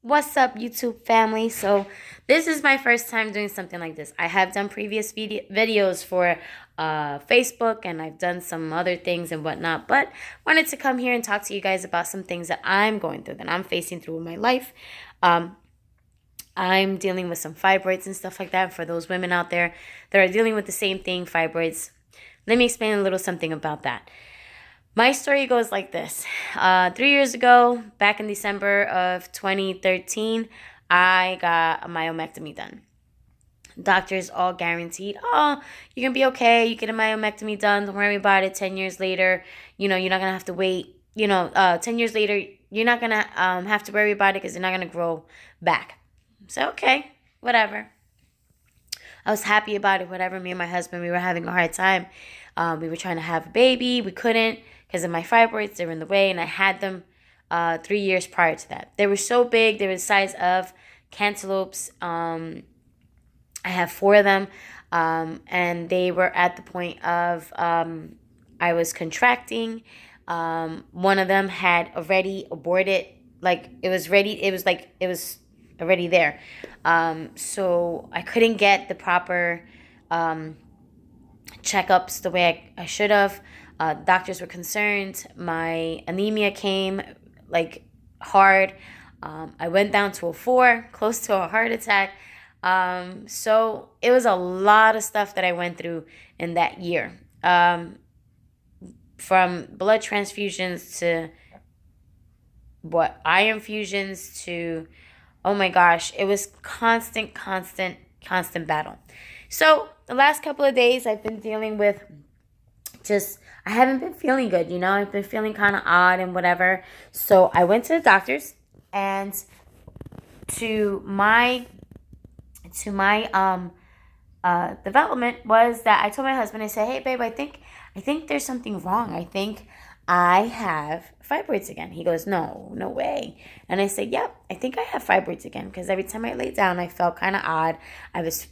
What's up, YouTube family? So this is my first time doing something like this. I have done previous videos for Facebook, and I've done some other things and whatnot, but wanted to come here and talk to you guys about some things that I'm going through, that I'm facing through in my life. Um, I'm dealing with some fibroids and stuff like that. For those women out there that are dealing with the same thing, fibroids, let me explain a little something about that. My story goes like this. 3 years ago, back in December of 2013, I got a myomectomy done. Doctors all guaranteed, oh, you're going to be okay. You get a myomectomy done. Don't worry about it. 10 years later, you're not going to have to wait. 10 years later, you're not going to have to worry about it because you're not going to grow back. So, okay, whatever. I was happy about it, whatever. Me and my husband, we were having a hard time. We were trying to have a baby. We couldn't because of my fibroids. They were in the way, and I had them 3 years prior to that. They were so big. They were the size of cantaloupes. I have four of them, and they were at the point of I was contracting. One of them had already aborted. Like, it was ready. It was already there. So I couldn't get the proper checkups the way I should have. Doctors were concerned. My anemia came like hard. I went down to a 4, close to a heart attack. So it was a lot of stuff that I went through in that year. From blood transfusions to iron fusions to, oh my gosh, it was constant battle. So the last couple of days I've been dealing with I haven't been feeling good, I've been feeling kind of odd and whatever. So I went to the doctors, and to my development was that I told my husband, I said, hey babe, I think there's something wrong. I think I have fibroids again. He goes, no way. And I said, yep, I think I have fibroids again, because every time I lay down, I felt kind of odd. I was,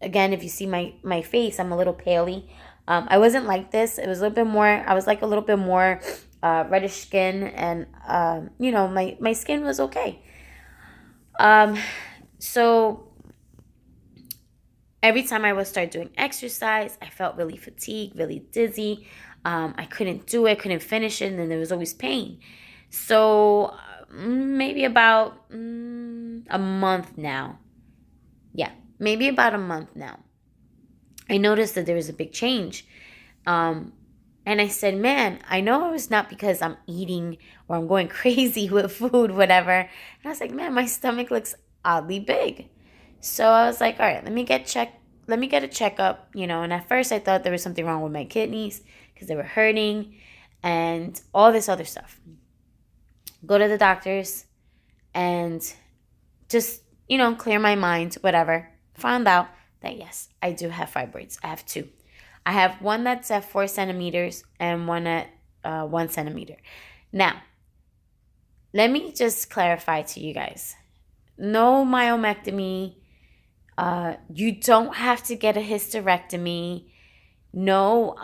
again, if you see my face, I'm a little paley. I wasn't like this. It was a little bit more, I was like a little bit more reddish skin, and, my skin was okay. So every time I would start doing exercise, I felt really fatigued, really dizzy. I couldn't do it, couldn't finish it, and then there was always pain. So maybe about a month now. Yeah, maybe about a month now. I noticed that there was a big change. And I said, man, I know it was not because I'm eating or I'm going crazy with food, whatever. And I was like, man, my stomach looks oddly big. So I was like, all right, let me get a checkup, and at first I thought there was something wrong with my kidneys because they were hurting and all this other stuff. Go to the doctors and just, clear my mind, whatever. Found out that, yes, I do have fibroids. I have 2. I have one that's at 4 centimeters and one at 1 centimeter. Now, let me just clarify to you guys. No myomectomy. You don't have to get a hysterectomy. No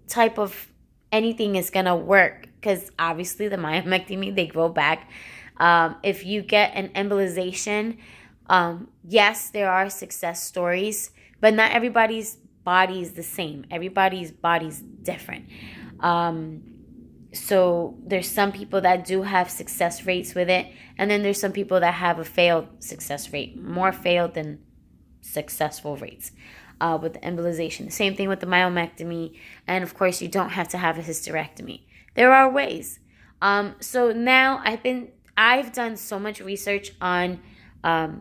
type of anything is gonna work, because obviously the myomectomy, they grow back. If you get an embolization, yes, there are success stories, but not everybody's body is the same. Everybody's body's different. So there's some people that do have success rates with it, and then there's some people that have a failed success rate, more failed than successful rates with the embolization. The same thing with the myomectomy, and of course you don't have to have a hysterectomy. There are ways. So now I've done so much research on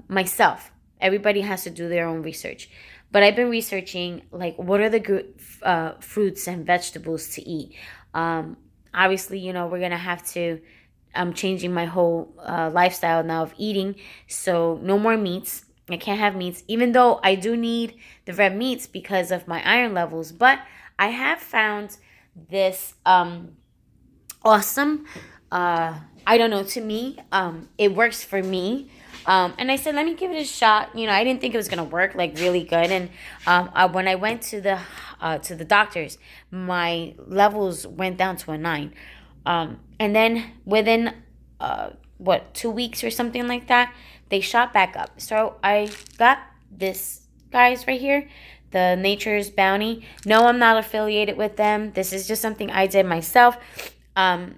myself. Everybody has to do their own research. But I've been researching, like, what are the good fruits and vegetables to eat. Obviously, we're going to have to, I'm changing my whole lifestyle now of eating. So no more meats. I can't have meats, even though I do need the red meats because of my iron levels. But I have found this awesome, I don't know, to me, it works for me. And I said, let me give it a shot. I didn't think it was going to work like really good. And when I went to the doctors, my levels went down to a 9. And then within 2 weeks or something like that, they shot back up. So I got this, guys, right here, the Nature's Bounty. No, I'm not affiliated with them. This is just something I did myself. And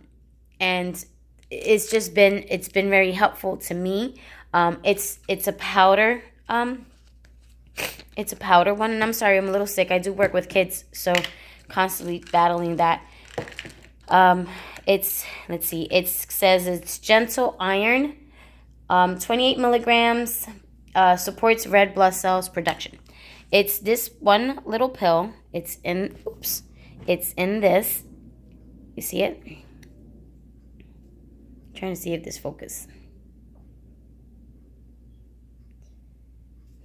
it's been very helpful to me. It's a powder. It's a powder one, and I'm sorry, I'm a little sick. I do work with kids, so constantly battling that. It's, let's see, it says it's gentle iron, 28 milligrams, supports red blood cells production. It's this one little pill. It's in this. You see it? I'm trying to see if this focus.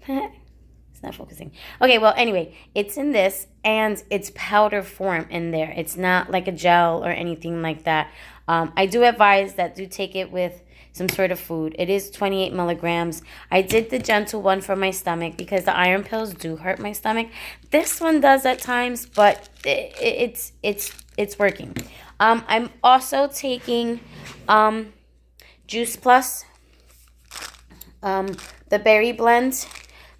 It's not focusing. Okay, well, anyway, it's in this, and it's powder form in there. It's not like a gel or anything like that. I do advise that do take it with some sort of food. It is 28 milligrams. I did the gentle one for my stomach because the iron pills do hurt my stomach. This one does at times, but it's working. I'm also taking Juice Plus, the berry blend.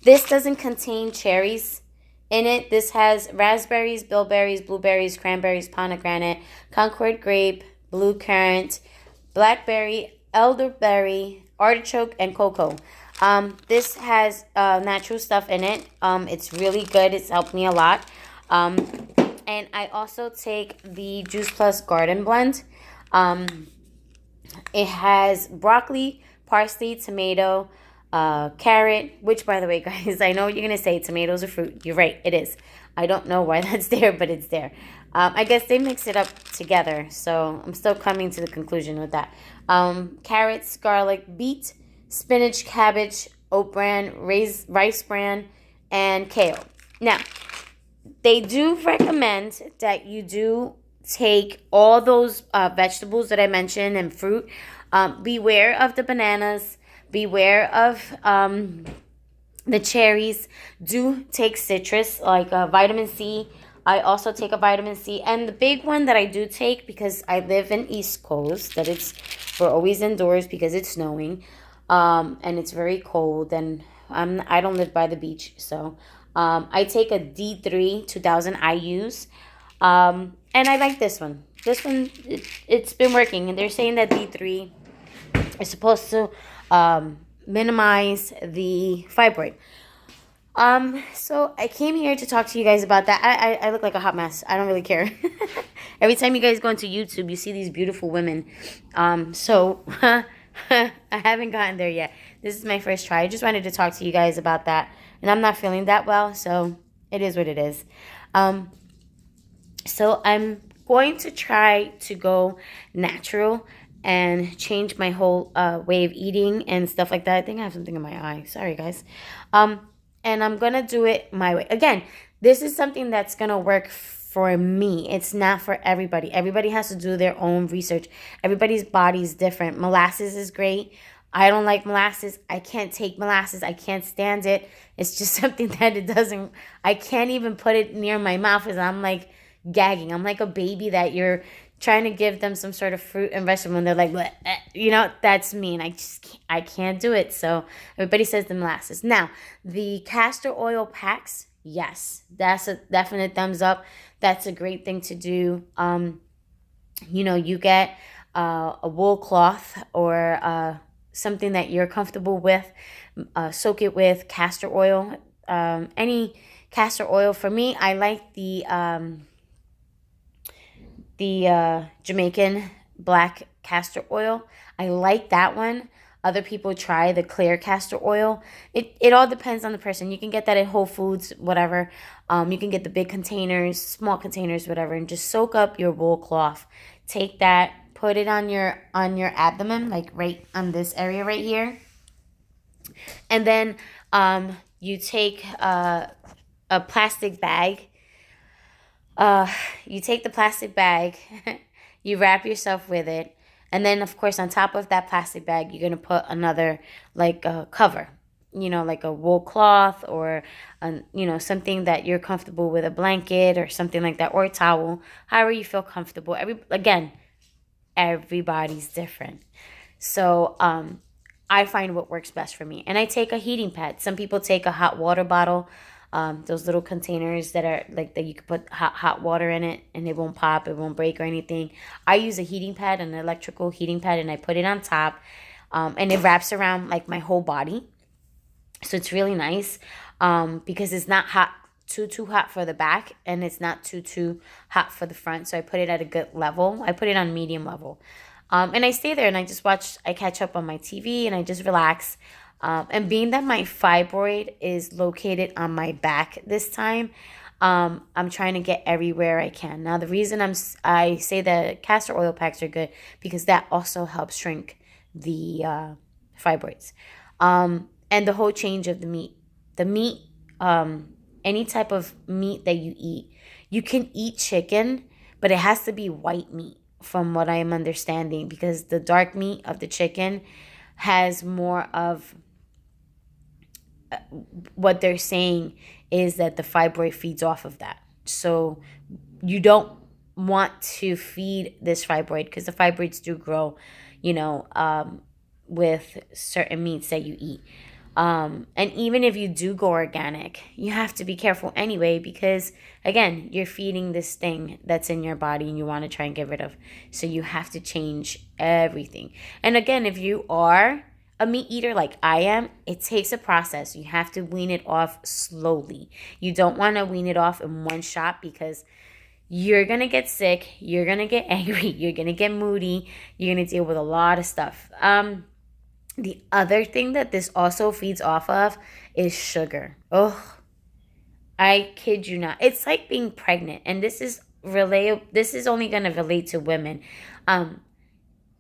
This doesn't contain cherries in it. This has raspberries, bilberries, blueberries, cranberries, pomegranate, Concord grape, blue currant, blackberry, elderberry, artichoke, and cocoa. This has natural stuff in it. It's really good. It's helped me a lot. And I also take the Juice Plus Garden Blend. It has broccoli, parsley, tomato, carrot, which, by the way, guys, I know you're going to say tomatoes are fruit. You're right, it is. I don't know why that's there, but it's there. I guess they mix it up together, so I'm still coming to the conclusion with that. Carrots, garlic, beet, spinach, cabbage, oat bran, rice bran, and kale. Now, they do recommend that you do take all those vegetables that I mentioned and fruit. Beware of the bananas. Beware of the cherries. Do take citrus, like vitamin C. I also take a vitamin C. And the big one that I do take, because I live in East Coast, we're always indoors because it's snowing, and it's very cold, and I don't live by the beach, so I take a D3 2000 IUs, and I like this one. This one, it's been working, and they're saying that D3 is supposed to minimize the fibroid. So I came here to talk to you guys about that. I look like a hot mess. I don't really care. Every time you guys go into YouTube, you see these beautiful women. So I haven't gotten there yet. This is my first try. I just wanted to talk to you guys about that. And I'm not feeling that well, so it is what it is. So I'm going to try to go natural and change my whole way of eating and stuff like that. I think I have something in my eye. Sorry, guys. And I'm going to do it my way. Again, this is something that's going to work for me. It's not for everybody. Everybody has to do their own research. Everybody's body is different. Molasses is great. I don't like molasses. I can't take molasses. I can't stand it. It's just something that I can't even put it near my mouth because I'm like gagging. I'm like a baby that you're trying to give them some sort of fruit and vegetable, and they're like, bleh, that's me, and I can't do it. So everybody says the molasses. Now, the castor oil packs, yes, that's a definite thumbs up. That's a great thing to do. You get a wool cloth or something that you're comfortable with. Soak it with castor oil. Any castor oil. For me, I like the Jamaican black castor oil. I like that one. Other people try the clear castor oil. It all depends on the person. You can get that at Whole Foods, whatever. You can get the big containers, small containers, whatever, and just soak up your wool cloth. Take that, put it on your abdomen, like right on this area right here. And then you take a plastic bag. You take the plastic bag, you wrap yourself with it, and then, of course, on top of that plastic bag, you're going to put another, like, cover, like a wool cloth or, something that you're comfortable with, a blanket or something like that, or a towel, however you feel comfortable. Again, everybody's different. So I find what works best for me. And I take a heating pad. Some people take a hot water bottle, those little containers that are like that you can put hot water in it and it won't pop, it won't break or anything. I use a heating pad, an electrical heating pad, and I put it on top, and it wraps around like my whole body. So it's really nice, because it's not hot too hot for the back, and it's not too hot for the front. So I put it at a good level. I put it on medium level, and I stay there and I just watch. I catch up on my TV and I just relax. And being that my fibroid is located on my back this time, I'm trying to get everywhere I can. Now the reason I say that castor oil packs are good because that also helps shrink the fibroids. And the whole change of the meat. The meat, any type of meat that you eat, you can eat chicken, but it has to be white meat, from what I am understanding, because the dark meat of the chicken has more of what they're saying is that the fibroid feeds off of that. So you don't want to feed this fibroid because the fibroids do grow, you know, with certain meats that you eat. And even if you do go organic, you have to be careful anyway because, again, you're feeding this thing that's in your body and you want to try and get rid of. So you have to change everything. And again, if you are a meat eater like I am, it takes a process. You have to wean it off slowly. You don't want to wean it off in one shot because you're going to get sick. You're going to get angry. You're going to get moody. You're going to deal with a lot of stuff. The other thing that this also feeds off of is sugar. Oh, I kid you not. It's like being pregnant, and this is This is only gonna relate to women. Um,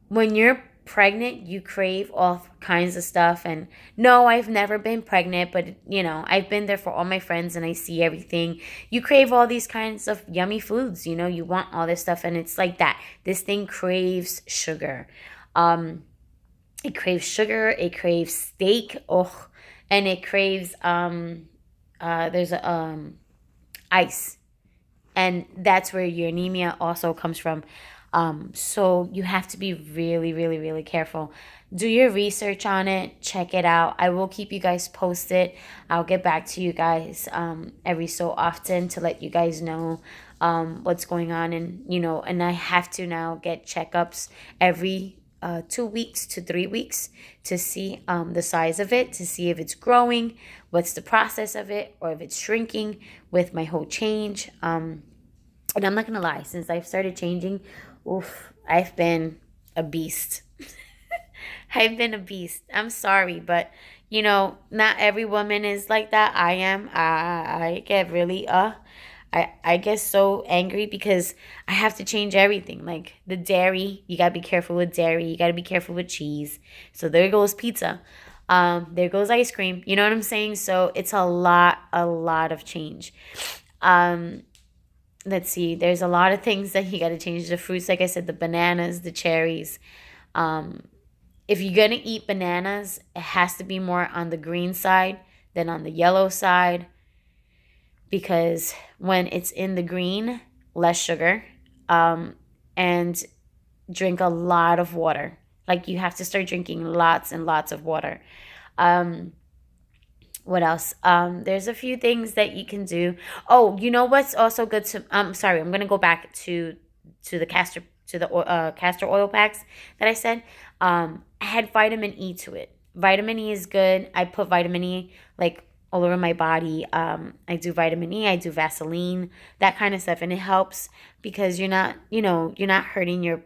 when you're pregnant, you crave all kinds of stuff. And no, I've never been pregnant, but I've been there for all my friends, and I see everything. You crave all these kinds of yummy foods. You want all this stuff, and it's like that. This thing craves sugar. Um, it craves sugar, it craves steak, oh, and it craves there's a ice. And that's where your anemia also comes from. So you have to be really, really, really careful. Do your research on it, check it out. I will keep you guys posted. I'll get back to you guys every so often to let you guys know what's going on. And I have to now get checkups every 2 weeks to 3 weeks to see the size of it, to see if it's growing, what's the process of it, or if it's shrinking with my whole change. And I'm not gonna lie, since I've started changing, oof, I've been a beast. I've been a beast. I'm sorry, but not every woman is like that. I am. I get really I get so angry because I have to change everything. Like the dairy, you gotta be careful with dairy. You gotta be careful with cheese. So there goes pizza. There goes ice cream. You know what I'm saying? So it's a lot of change. Um, let's see. There's a lot of things that you gotta change. The fruits, like I said, the bananas, the cherries. Um, if you're gonna eat bananas, it has to be more on the green side than on the yellow side because when it's in the green, less sugar, and drink a lot of water. Like you have to start drinking lots and lots of water. Um, what else? There's a few things that you can do. Oh, you know what's also good to? Sorry, I'm gonna go back to the castor oil packs that I said. I had vitamin E to it. Vitamin E is good. I put vitamin E like all over my body. I do vitamin E. I do Vaseline, that kind of stuff, and it helps because you're not hurting your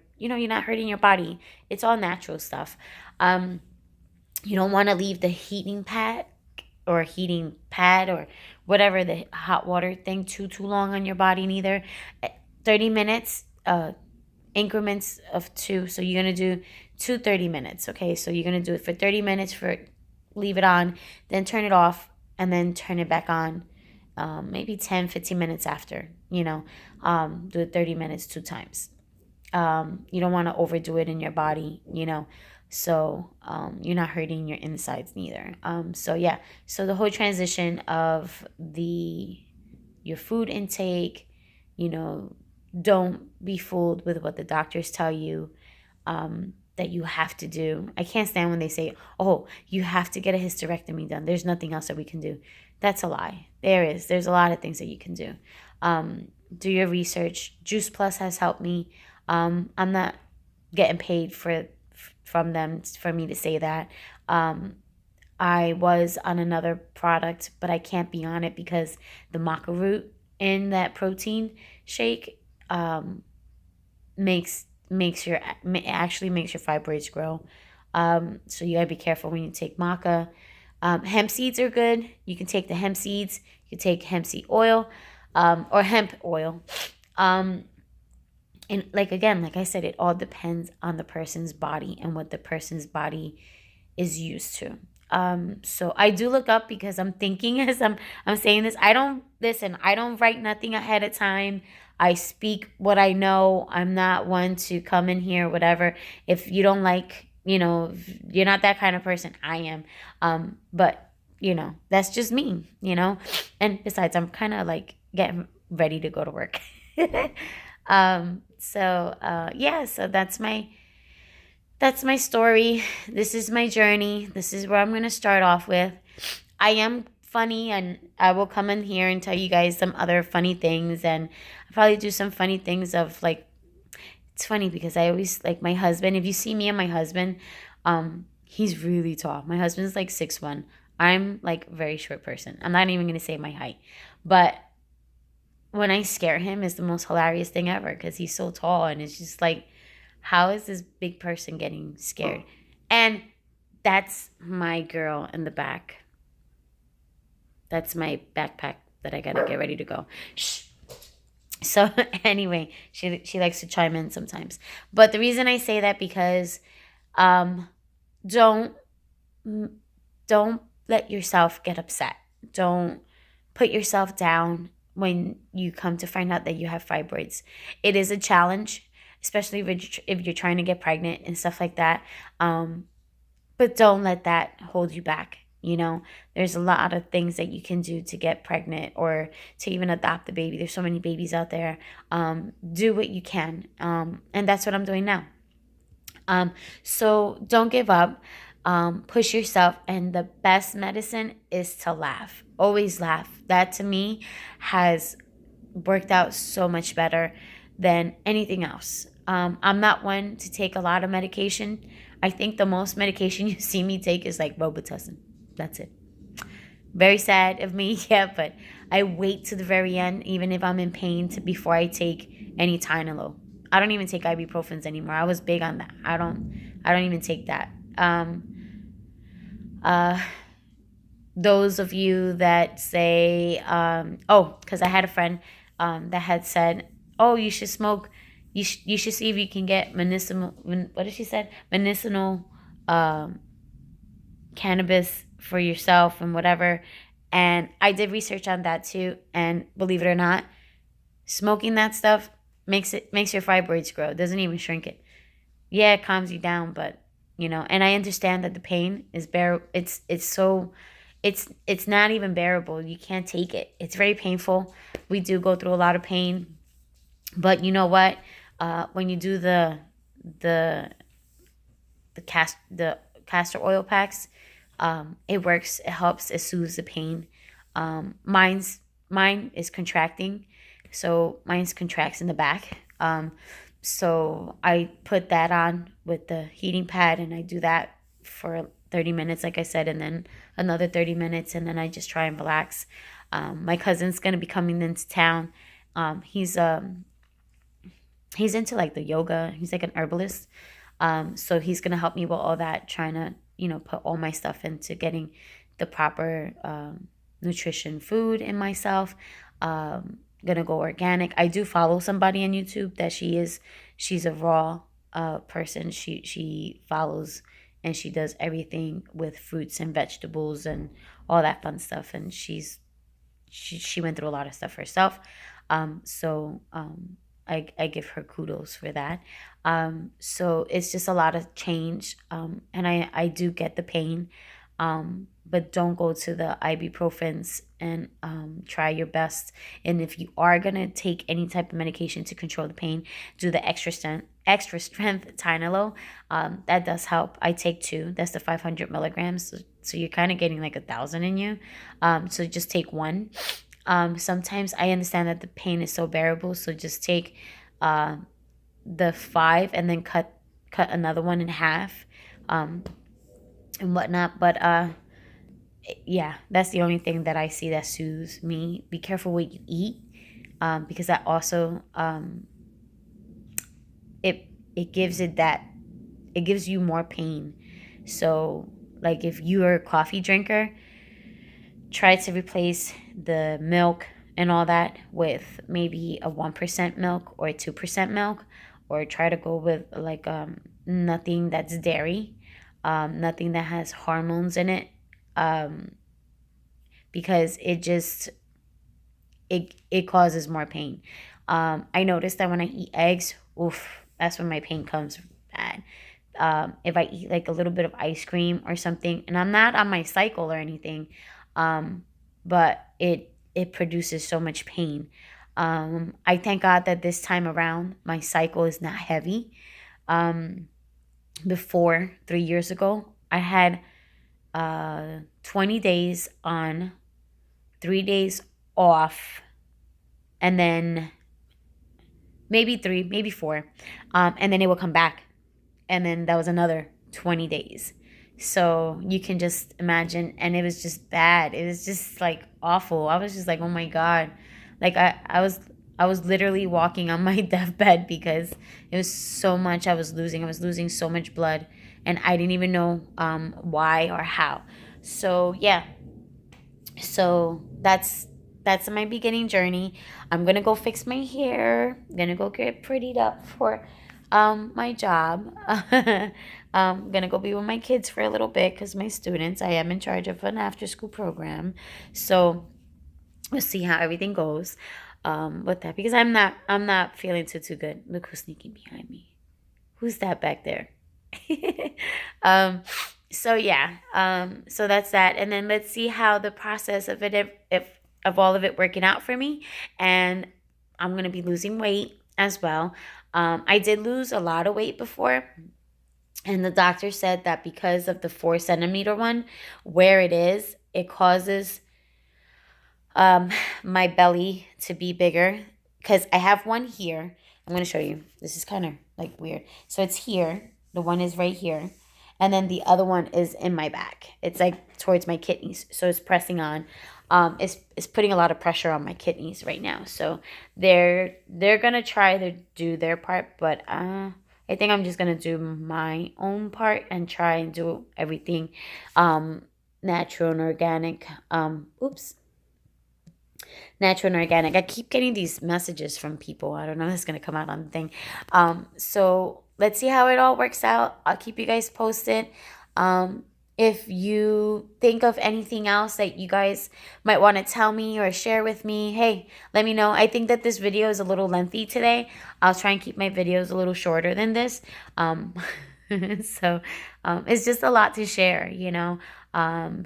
body. It's all natural stuff. Um, you don't want to leave the heating pad or whatever the hot water thing too long on your body neither. 30 minutes, increments of two. So you're going to do 2 30 minutes. Okay. So you're going to do it for 30 minutes leave it on, then turn it off and then turn it back on. Maybe 10 15 minutes after, do it 30 minutes 2 times. You don't want to overdo it in your body, so you're not hurting your insides neither. So yeah, so the whole transition of your food intake, you know don't be fooled with what the doctors tell you. that you have to do. I can't stand when they say, oh, you have to get a hysterectomy done. There's nothing else that we can do. That's a lie. There's a lot of things that you can do. Do your research. Juice Plus has helped me. I'm not getting paid from them for me to say that. I was on another product, but I can't be on it because the maca root in that protein shake makes your actually makes your fibroids grow. So you gotta be careful when you take maca. Hemp seeds are good. You can take the hemp seeds. You can take hemp seed oil, or hemp oil. And like again, like I said, it all depends on the person's body and what the person's body is used to. So I do look up because I'm thinking as I'm saying this. I don't listen. I don't write nothing ahead of time. I speak what I know. I'm not one to come in here, whatever. If you don't like, if you're not that kind of person. I am. But that's just me. And besides, I'm kind of like getting ready to go to work. Yeah. So that's my story. This is my journey. This is where I'm going to start off with. I am funny, and I will come in here and tell you guys some other funny things. And I'll probably do some funny things of like, it's funny because I always like my husband. If you see me and my husband, he's really tall. My husband's like 6'1". I'm like a very short person. I'm not even going to say my height. But when I scare him, it's the most hilarious thing ever because he's so tall, and it's just like, how is this big person getting scared? And that's my girl in the back. That's my backpack that I gotta get ready to go. Shh. So anyway, she likes to chime in sometimes. But the reason I say that because don't don't let yourself get upset. Don't put yourself down when you come to find out that you have fibroids. It is a challenge, especially if you're trying to get pregnant and stuff like that. But don't let that hold you back. There's a lot of things that you can do to get pregnant or to even adopt a baby. There's so many babies out there. Do what you can. And that's what I'm doing now. So don't give up. Push yourself. And the best medicine is to laugh. Always laugh. That to me has worked out so much better than anything else. I'm not one to take a lot of medication. I think the most medication you see me take is like Robitussin. That's it. Very sad of me, yeah, but I wait to the very end, even if I'm in pain, before I take any Tylenol. I don't even take ibuprofens anymore. I was big on that. I don't even take that. Uh, those of you that say, because I had a friend that had said, oh, you should smoke. You should see if you can get medicinal. What did she said? Medicinal cannabis for yourself and whatever. And I did research on that too. And believe it or not, smoking that stuff makes your fibroids grow. It doesn't even shrink it. Yeah, it calms you down, but and I understand that the pain is it's not even bearable. You can't take it. It's very painful. We do go through a lot of pain. But you know what? When you do the castor oil packs, it works. It helps. It soothes the pain. Mine is contracting, so mine's contracts in the back. So I put that on with the heating pad, and I do that for 30 minutes, like I said, and then another 30 minutes, and then I just try and relax. My cousin's gonna be coming into town. He's into like the yoga. He's like an herbalist. So he's gonna help me with all that, trying to put all my stuff into getting the proper nutrition food in myself. Gonna go organic. I do follow somebody on YouTube that she's a raw person. She follows and she does everything with fruits and vegetables and all that fun stuff. And she went through a lot of stuff herself. I give her kudos for that. So it's just a lot of change. And I do get the pain. But don't go to the ibuprofens, and try your best. And if you are going to take any type of medication to control the pain, do the extra strength extra strength Tylenol. That does help. I take two. That's the 500 milligrams. So you're kind of getting like 1,000 in you. So just take one. Sometimes I understand that the pain is so bearable, so just take uh, the five and then cut another one in half, um, and whatnot. But yeah, that's the only thing that I see that soothes me. Be careful what you eat, because that also it it gives it that it gives you more pain. So like if you are a coffee drinker, try to replace the milk and all that with maybe a 1% milk or a 2% milk, or try to go with like nothing that's dairy, nothing that has hormones in it, um, because it causes more pain. I noticed that when I eat eggs, oof, that's when my pain comes bad. If I eat like a little bit of ice cream or something, and I'm not on my cycle or anything, um, but it produces so much pain. I thank God that this time around my cycle is not heavy. Um, Before 3 years ago, I had 20 days on, 3 days off, and then maybe three, maybe four, and then it would come back, and then that was another 20 days. So you can just imagine, and it was just bad. It was just like awful. I was just like, oh my God. Like I was literally walking on my deathbed because it was so much I was losing. I was losing so much blood, and I didn't even know why or how. So yeah, so that's my beginning journey. I'm gonna go fix my hair. I'm gonna go get prettied up for my job. I'm gonna go be with my kids for a little bit because my students, I am in charge of an after school program. So we'll see how everything goes with that, because I'm not feeling too good. Look who's sneaking behind me. Who's that back there? um, so yeah, so that's that, and then let's see how the process of it, if of all of it working out for me, and I'm gonna be losing weight as well. I did lose a lot of weight before, and the doctor said that because of the 4 centimeter one, where it is, it causes um, my belly to be bigger, because I have one here. I'm going to show you. This is kind of like weird. So it's here. The one is right here. And then the other one is in my back. It's like towards my kidneys. So it's pressing on. It's putting a lot of pressure on my kidneys right now. So they're going to try to do their part, but I think I'm just going to do my own part and try and do everything natural and organic. Oops, natural and organic. I keep getting these messages from people. I don't know if it's gonna come out on the thing. So let's see how it all works out. I'll keep you guys posted. If you think of anything else that you guys might want to tell me or share with me, hey, let me know. I think that this video is a little lengthy today. I'll try and keep my videos a little shorter than this. So it's just a lot to share,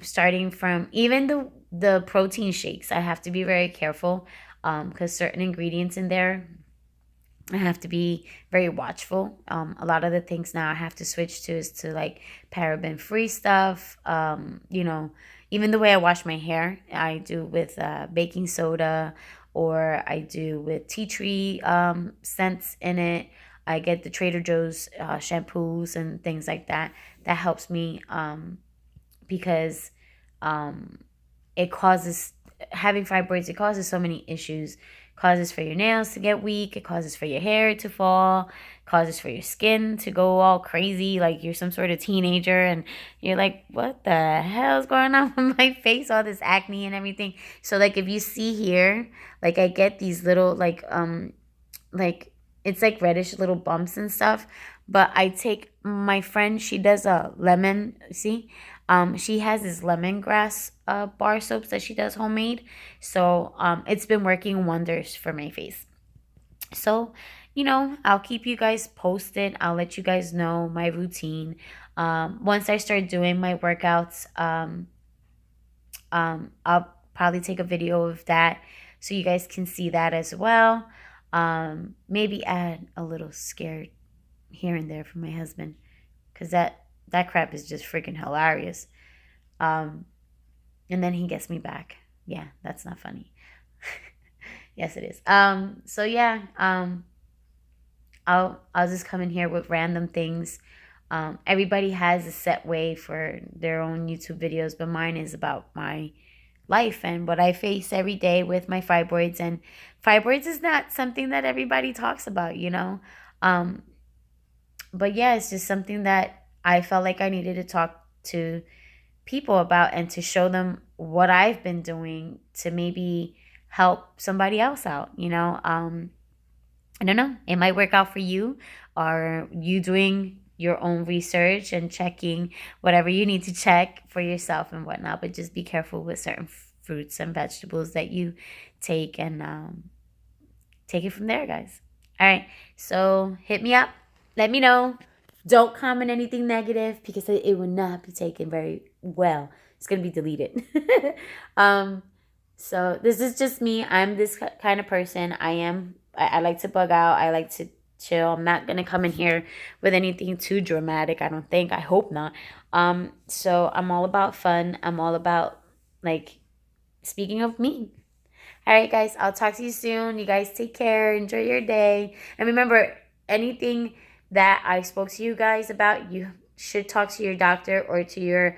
starting from even the protein shakes. I have to be very careful because certain ingredients in there, I have to be very watchful. A lot of the things now I have to switch to is to like paraben free stuff. Even the way I wash my hair, I do with baking soda, or I do with tea tree scents in it. I get the Trader Joe's shampoos and things like that. That helps me because um, it causes, having fibroids, it causes so many issues. Causes for your nails to get weak, it causes for your hair to fall, causes for your skin to go all crazy like you're some sort of teenager, and you're like, what the hell is going on with my face, all this acne and everything. So like if you see here, like I get these little like it's like reddish little bumps and stuff. But I take my friend, she does a lemon, see? She has this lemongrass bar soaps that she does homemade. So it's been working wonders for my face. So, I'll keep you guys posted. I'll let you guys know my routine. Once I start doing my workouts, I'll probably take a video of that so you guys can see that as well. Maybe add a little scared here and there from my husband, because that crap is just freaking hilarious. Um, and then he gets me back. Yeah, that's not funny. Yes, it is. So yeah, I'll just come in here with random things. Everybody has a set way for their own YouTube videos, but mine is about my life and what I face every day with my fibroids. And fibroids is not something that everybody talks about, you know. Um, but yeah, it's just something that I felt like I needed to talk to people about and to show them what I've been doing to maybe help somebody else out, you know. I don't know. It might work out for you, or you doing your own research and checking whatever you need to check for yourself and whatnot. But just be careful with certain fruits and vegetables that you take, and take it from there, guys. All right. So hit me up. Let me know. Don't comment anything negative, because it will not be taken very well. It's going to be deleted. um, so this is just me. I'm this kind of person. I like to bug out. I like to chill. I'm not going to come in here with anything too dramatic. I don't think. I hope not. So I'm all about fun. I'm all about, like, speaking of me. All right, guys, I'll talk to you soon. You guys take care. Enjoy your day. And remember, anything that I spoke to you guys about, you should talk to your doctor or to your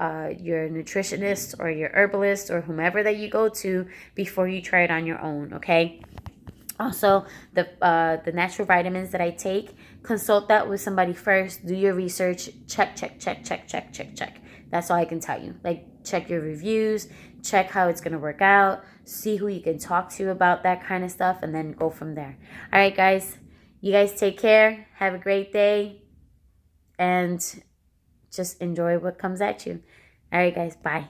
nutritionist or your herbalist or whomever that you go to before you try it on your own, okay? Also, the natural vitamins that I take, consult that with somebody first. Do your research. Check, check, check, check, check, check, check. That's all I can tell you. Like, check your reviews, check how it's gonna work out, see who you can talk to about that kind of stuff, and then go from there. All right, guys. You guys take care. Have a great day, and just enjoy what comes at you. All right, guys. Bye.